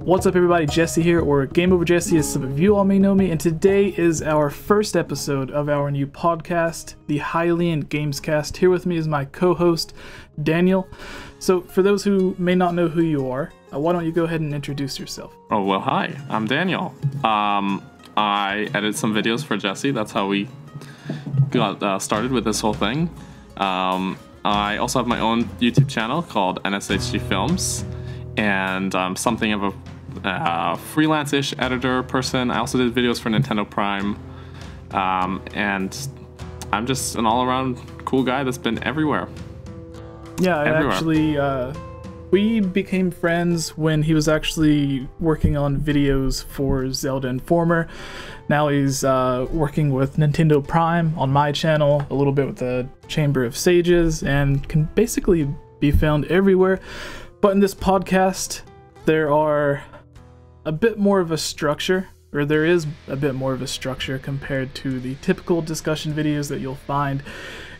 What's up everybody, Jesse here, or Game Over Jesse as some of you all may know me, and today is our first episode of our new podcast, the Hylian Gamescast. Here with me is my co-host, Daniel. So for those who may not know who you are, why don't you go ahead and introduce yourself? Oh, well, hi, I'm Daniel. I edit some videos for Jesse. That's how we got started with this whole thing. I also have my own YouTube channel called NSHG Films, and I'm something of a freelance-ish editor person. I also did videos for Nintendo Prime, and I'm just an all-around cool guy that's been everywhere. Yeah, actually, we became friends when he was actually working on videos for Zelda Informer. Now he's working with Nintendo Prime on my channel, a little bit with the Chamber of Sages, and can basically be found everywhere. But in this podcast, there are a bit more of a structure, or there is a bit more of a structure compared to the typical discussion videos that you'll find.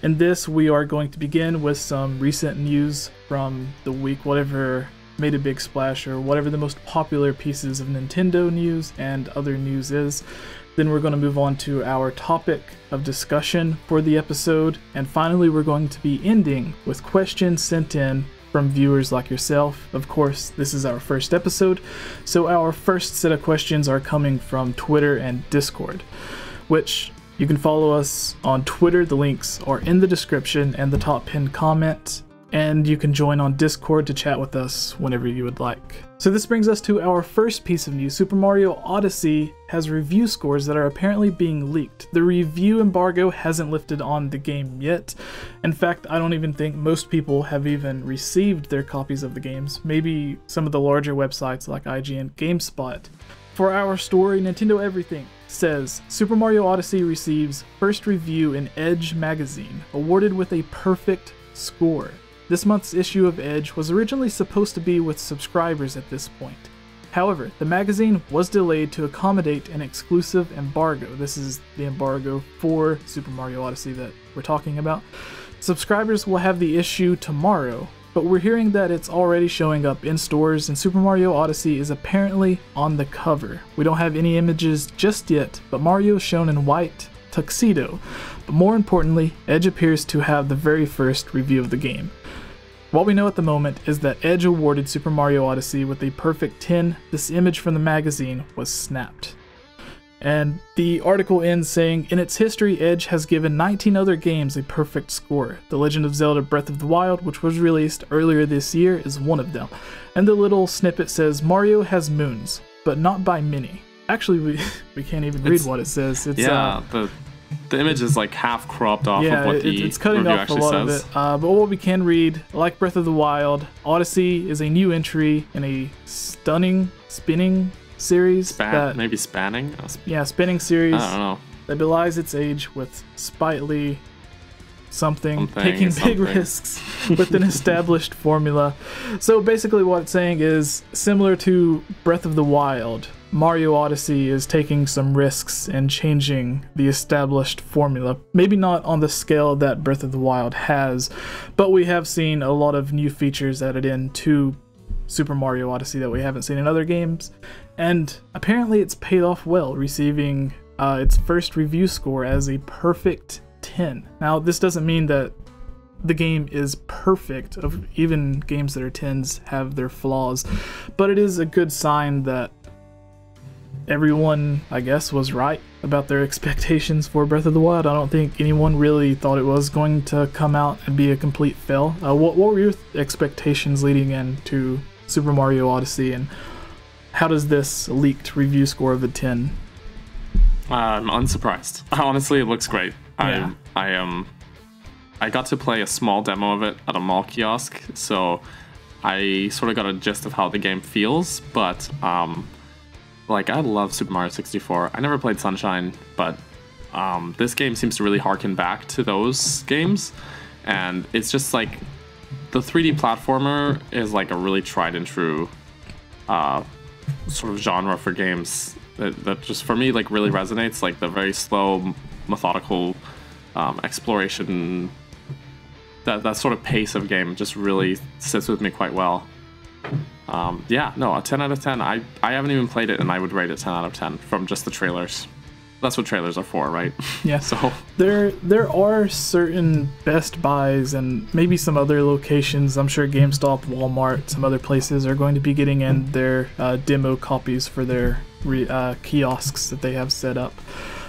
In this, we are going to begin with some recent news from the week, whatever made a big splash, or whatever the most popular pieces of Nintendo news and other news is. Then we're going to move on to our topic of discussion for the episode, and finally we're going to be ending with questions sent in from viewers like yourself. Of course, this is our first episode, so our first set of questions are coming from Twitter and Discord, which you can follow us on Twitter. The links are in the description and the top pinned comment, and you can join on Discord to chat with us whenever you would like. So this brings us to our first piece of news. Super Mario Odyssey has review scores that are apparently being leaked. The review embargo hasn't lifted on the game yet. In fact, I don't even think most people have even received their copies of the games. Maybe some of the larger websites like IGN, GameSpot. For our story, Nintendo Everything says Super Mario Odyssey receives first review in Edge magazine, awarded with a perfect score. This month's issue of Edge was originally supposed to be with subscribers at this point. However, the magazine was delayed to accommodate an exclusive embargo. This is the embargo for Super Mario Odyssey that we're talking about. Subscribers will have the issue tomorrow, but we're hearing that it's already showing up in stores, and Super Mario Odyssey is apparently on the cover. We don't have any images just yet, but Mario is shown in white tuxedo. But more importantly, Edge appears to have the very first review of the game. What we know at the moment is that Edge awarded Super Mario Odyssey with a perfect 10. This image from the magazine was snapped. And the article ends saying, in its history, Edge has given 19 other games a perfect score. The Legend of Zelda Breath of the Wild, which was released earlier this year, is one of them. And the little snippet says, Mario has moons, but not by many. Actually, we can't even read what it says. It's, the image is like half cropped off of what it's cutting off a lot says. of it. But what we can read, like Breath of the Wild, Odyssey is a new entry in a stunning spinning series. Maybe spanning? Yeah, spinning series. I don't know. That belies its age with sprightly something taking big risks with an established formula. So basically what it's saying is, similar to Breath of the Wild, Mario Odyssey is taking some risks and changing the established formula. Maybe not on the scale that Breath of the Wild has, but we have seen a lot of new features added into Super Mario Odyssey that we haven't seen in other games, and apparently it's paid off well, receiving its first review score as a perfect 10. Now, this doesn't mean that the game is perfect. Even games that are 10s have their flaws, but it is a good sign that everyone, I guess, was right about their expectations for Breath of the Wild. I don't think anyone really thought it was going to come out and be a complete fail. What were your expectations leading into Super Mario Odyssey, and how does this leaked review score of a 10? I'm unsurprised. Honestly, it looks great. Yeah. I got to play a small demo of it at a mall kiosk, so I sort of got a gist of how the game feels, but like, I love Super Mario 64. I never played Sunshine, but this game seems to really harken back to those games, and it's just like the 3D platformer is like a really tried and true sort of genre for games that just for me like really resonates. Like the very slow, methodical exploration, that sort of pace of game just really sits with me quite well. Yeah, no, a 10 out of 10. I haven't even played it, and I would rate it 10 out of 10 from just the trailers. That's what trailers are for, right? Yeah. So there are certain Best Buys and maybe some other locations. I'm sure GameStop, Walmart, some other places are going to be getting in their demo copies for their kiosks that they have set up.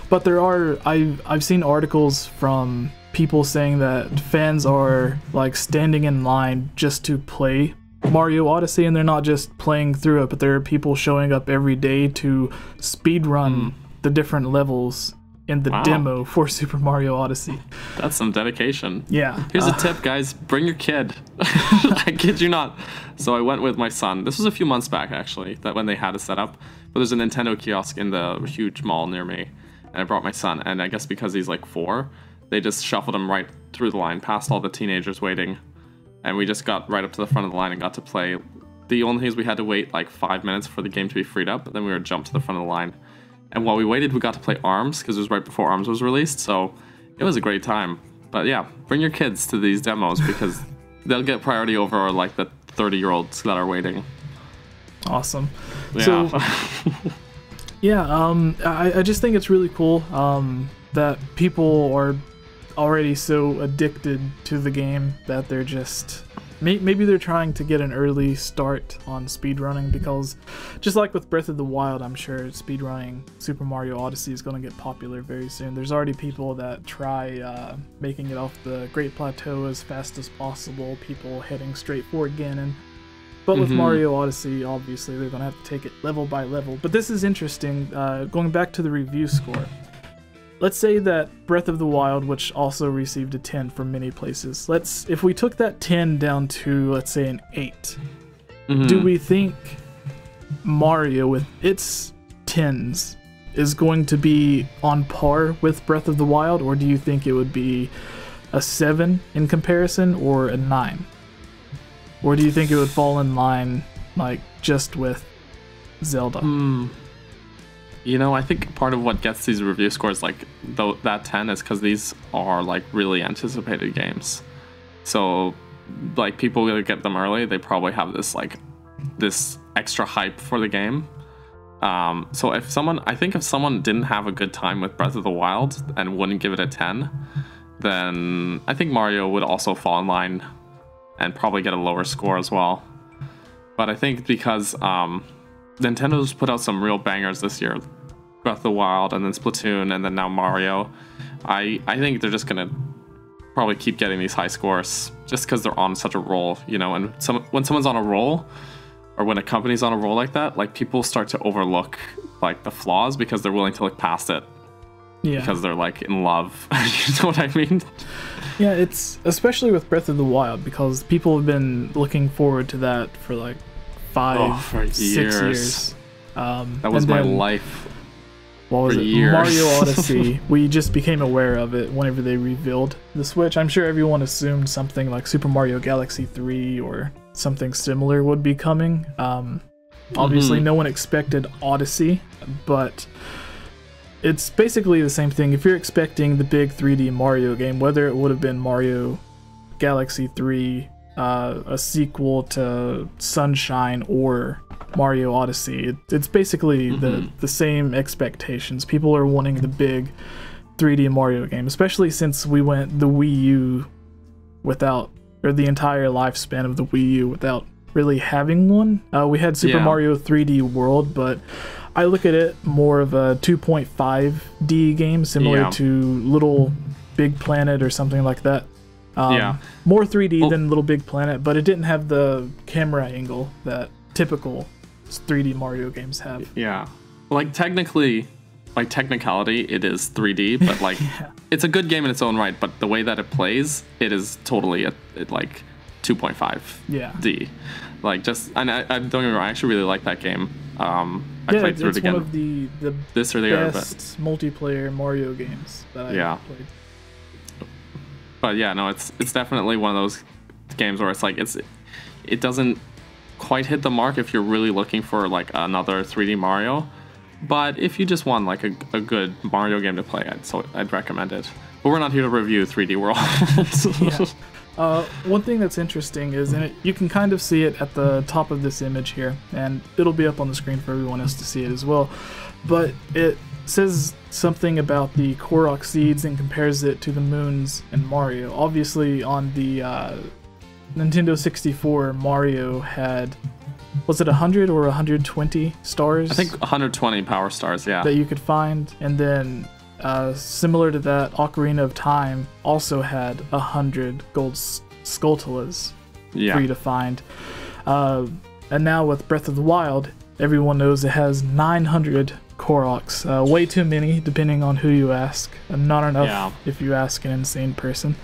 But I've seen articles from people saying that fans are like standing in line just to play Mario Odyssey, and they're not just playing through it, but there are people showing up every day to speedrun the different levels in the demo for Super Mario Odyssey. That's some dedication. Yeah. Here's a tip, guys. Bring your kid. I kid you not. So I went with my son. This was a few months back, actually, that when they had it set up. But there's a Nintendo kiosk in the huge mall near me. And I brought my son. And I guess because he's like 4, they just shuffled him right through the line, past all the teenagers waiting. And we just got right up to the front of the line and got to play. The only thing is we had to wait like 5 minutes for the game to be freed up. But then we were jumped to the front of the line. And while we waited, we got to play ARMS, because it was right before ARMS was released, so it was a great time. But yeah, bring your kids to these demos, because they'll get priority over like the 30-year-olds that are waiting. Awesome. Yeah. So, yeah, I just think it's really cool that people are already so addicted to the game that they're just... Maybe they're trying to get an early start on speedrunning, because just like with Breath of the Wild, I'm sure speedrunning Super Mario Odyssey is going to get popular very soon. There's already people that try making it off the Great Plateau as fast as possible, people heading straight for Ganon. But with Mario Odyssey, obviously, they're going to have to take it level by level. But this is interesting, going back to the review score. Let's say that Breath of the Wild, which also received a 10 from many places, if we took that 10 down to, let's say, an 8, do we think Mario, with its 10s, is going to be on par with Breath of the Wild, or do you think it would be a 7 in comparison, or a 9? Or do you think it would fall in line, like, just with Zelda? You know, I think part of what gets these review scores like that 10 is because these are like really anticipated games. So like people will get them early, they probably have this extra hype for the game. So if someone didn't have a good time with Breath of the Wild and wouldn't give it a 10, then I think Mario would also fall in line and probably get a lower score as well. But I think because Nintendo's put out some real bangers this year, Breath of the Wild, and then Splatoon, and then now Mario. I think they're just gonna probably keep getting these high scores just because they're on such a roll, you know. And when someone's on a roll, or when a company's on a roll like that, like people start to overlook like the flaws because they're willing to look past it. Yeah. Because they're like in love. You know what I mean? Yeah, it's especially with Breath of the Wild, because people have been looking forward to that for like 6 years. That was my life. What was it? Years. Mario Odyssey. We just became aware of it whenever they revealed the Switch. I'm sure everyone assumed something like Super Mario Galaxy 3 or something similar would be coming. Obviously, no one expected Odyssey, but it's basically the same thing. If you're expecting the big 3D Mario game, whether it would have been Mario Galaxy 3, a sequel to Sunshine, or Mario Odyssey, it's basically the same expectations. People are wanting the big 3D Mario game, especially since we went the Wii U without, or the entire lifespan of the Wii U without really having one. We had Super Mario 3D World, but I look at it more of a 2.5D game, similar to Little Big Planet or something like that. More 3D than Little Big Planet, but it didn't have the camera angle that typical 3D Mario games have. Yeah. Like technicality, it is 3D, but like it's a good game in its own right, but the way that it plays, it is totally like 2.5 D. Like just, and I don't get me wrong, I actually really like that game. I played through it again. It's one of the this or the best multiplayer Mario games that I played. But yeah, no, it's definitely one of those games where it's like it doesn't quite hit the mark if you're really looking for like another 3D Mario, but if you just want like a good Mario game to play, I'd recommend it. But we're not here to review 3D World. One thing that's interesting is, and you can kind of see it at the top of this image here, and it'll be up on the screen for everyone else to see it as well, but it says something about the Korok seeds and compares it to the moons in Mario. Obviously, on the Nintendo 64, Mario had, was it 100 or 120 stars? I think 120 power stars, yeah. That you could find, and then similar to that, Ocarina of Time also had 100 gold Skulltulas for you to find. And now with Breath of the Wild, everyone knows it has 900 Koroks. Way too many, depending on who you ask. And not enough if you ask an insane person.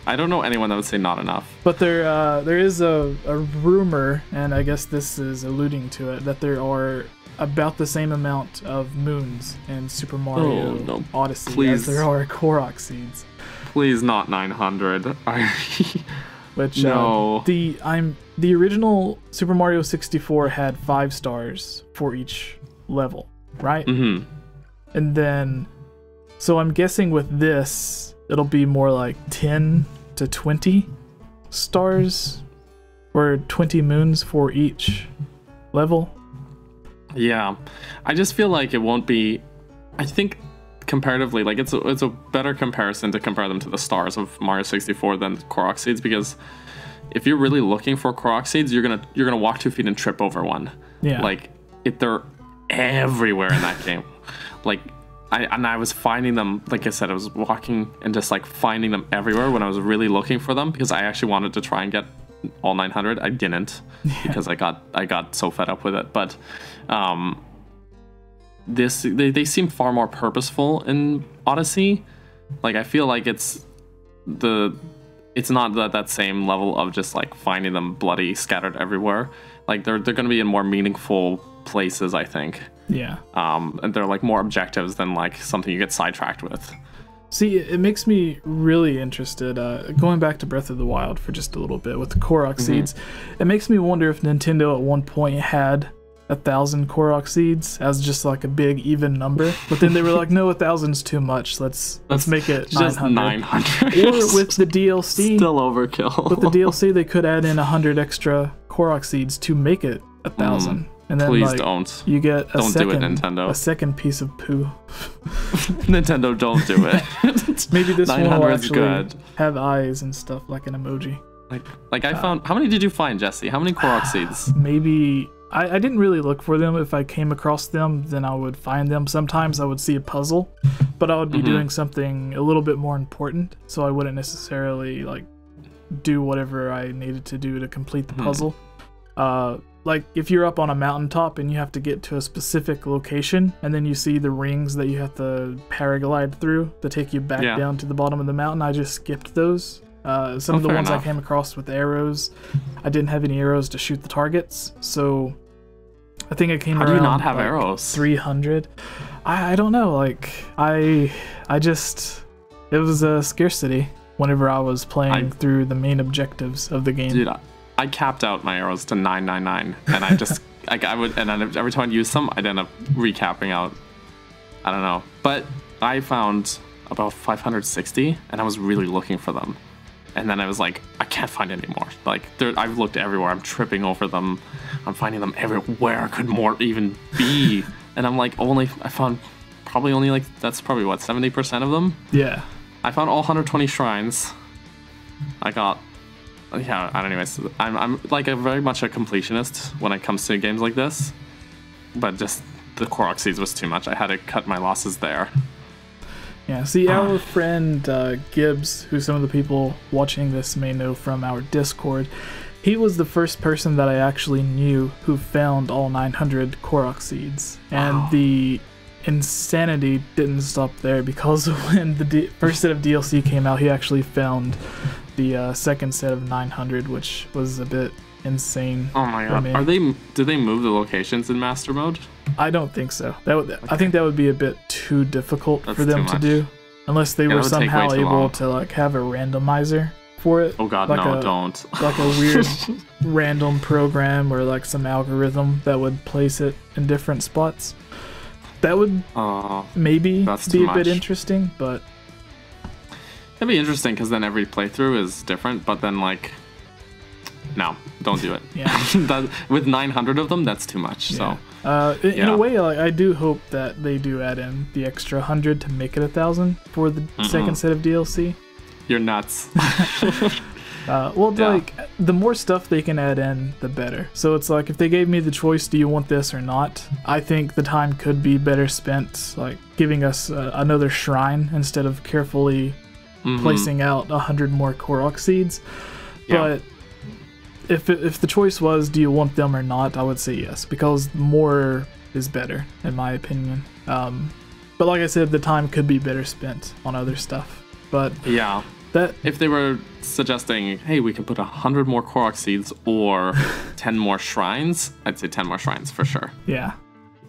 I don't know anyone that would say not enough. But there is a rumor, and I guess this is alluding to it, that there are about the same amount of moons in Super Mario Odyssey as there are Korok seeds. Please not 900. Which the original Super Mario 64 had 5 stars for each level, right? Mm-hmm. And then, so I'm guessing with this, it'll be more like 10 to 20 stars, or 20 moons for each level. Yeah, I just feel like it won't be. I think comparatively, like it's a better comparison to compare them to the stars of Mario 64 than the Korok seeds, because if you're really looking for Korok seeds, you're gonna walk 2 feet and trip over one. Yeah, like they're everywhere in that game. Like I was finding them. Like I said, I was walking and just like finding them everywhere when I was really looking for them, because I actually wanted to try and get all 900. I didn't because I got so fed up with it. But they seem far more purposeful in Odyssey. Like I feel like it's not that same level of just like finding them bloody scattered everywhere. Like they're going to be in more meaningful places, I think. Yeah. And they're like more objectives than like something you get sidetracked with. See, it makes me really interested, going back to Breath of the Wild for just a little bit with the Korok seeds, it makes me wonder if Nintendo at one point had 1,000 Korok seeds as just like a big even number, but then they were like, no, 1,000's too much, let's make it just 900. Or with the DLC, still overkill. With the DLC, they could add in 100 extra Korok seeds to make it 1,000. And then, please don't. You get do it, Nintendo. A second piece of poo. Nintendo, don't do it. Maybe this one will actually have eyes and stuff like an emoji. Like I found. How many did you find, Jesse? How many Korok seeds? Maybe I didn't really look for them. If I came across them, then I would find them. Sometimes I would see a puzzle, but I would be doing something a little bit more important, so I wouldn't necessarily like do whatever I needed to do to complete the puzzle. Like if you're up on a mountaintop and you have to get to a specific location, and then you see the rings that you have to paraglide through to take you back down to the bottom of the mountain, I just skipped those. Some of the ones I came across with arrows, I didn't have any arrows to shoot the targets, so I think I came around. How do you not have arrows? 300. I don't know. Like I just, it was a scarcity whenever I was playing through the main objectives of the game. Dude, I capped out my arrows to 999, and I just I would, and then every time I'd use them, I'd end up recapping out. I don't know, but I found about 560, and I was really looking for them, and then I was like, I can't find any more. Like I've looked everywhere, I'm tripping over them, I'm finding them everywhere. Where could more even be? And I'm like, I found probably only like, that's probably what, 70% of them. Yeah. I found all 120 shrines. I got. Yeah, anyways, I'm like very much a completionist when it comes to games like this, but just the Korok seeds was too much. I had to cut my losses there. Yeah, see, our friend Gibbs, who some of the people watching this may know from our Discord, he was the first person that I actually knew who found all 900 Korok seeds. And the insanity didn't stop there, because when the first set of DLC came out, he actually found the second set of 900, which was a bit insane. Oh my god! Did they move the locations in Master Mode? I don't think so. I think that would be a bit too difficult for them to do, unless they were somehow able to like have a randomizer for it. Oh god, like no, don't. Like a weird random program or like some algorithm that would place it in different spots. That would maybe be a bit interesting, but It'd be interesting because then every playthrough is different, but then like, no, don't do it. Yeah. With 900 of them, that's too much. Yeah. So in a way, like, I do hope that they do add in the extra 100 to make it 1,000 for the second set of DLC. You're nuts. Like, the more stuff they can add in, the better. So it's like, if they gave me the choice, do you want this or not? I think the time could be better spent, like, giving us another shrine instead of carefully placing out 100 more Koroks seeds. But if the choice was, do you want them or not, I would say yes, because more is better, in my opinion. But like I said, the time could be better spent on other stuff. But yeah. If they were suggesting, hey, we can put 100 more Korok seeds or 10 more shrines, I'd say 10 more shrines for sure. Yeah.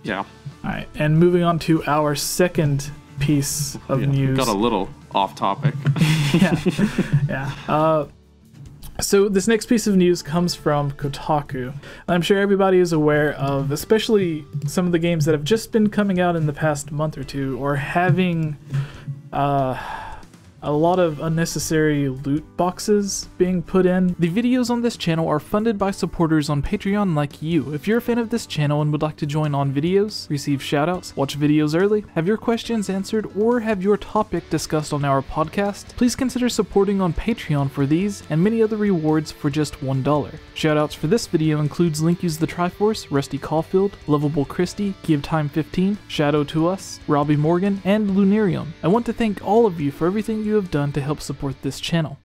Yeah. All right, and moving on to our second piece of news. Got a little off topic. Yeah. So this next piece of news comes from Kotaku. I'm sure everybody is aware of, especially some of the games that have just been coming out in the past month or two, or having a lot of unnecessary loot boxes being put in. The videos on this channel are funded by supporters on Patreon like you. If you're a fan of this channel and would like to join on videos, receive shoutouts, watch videos early, have your questions answered, or have your topic discussed on our podcast, please consider supporting on Patreon for these and many other rewards for just $1. Shoutouts for this video includes Linkus the Triforce, Rusty Caulfield, Lovable Christie, Give Time 15, Shadow to Us, Robbie Morgan, and Lunarium. I want to thank all of you for everything you have done to help support this channel.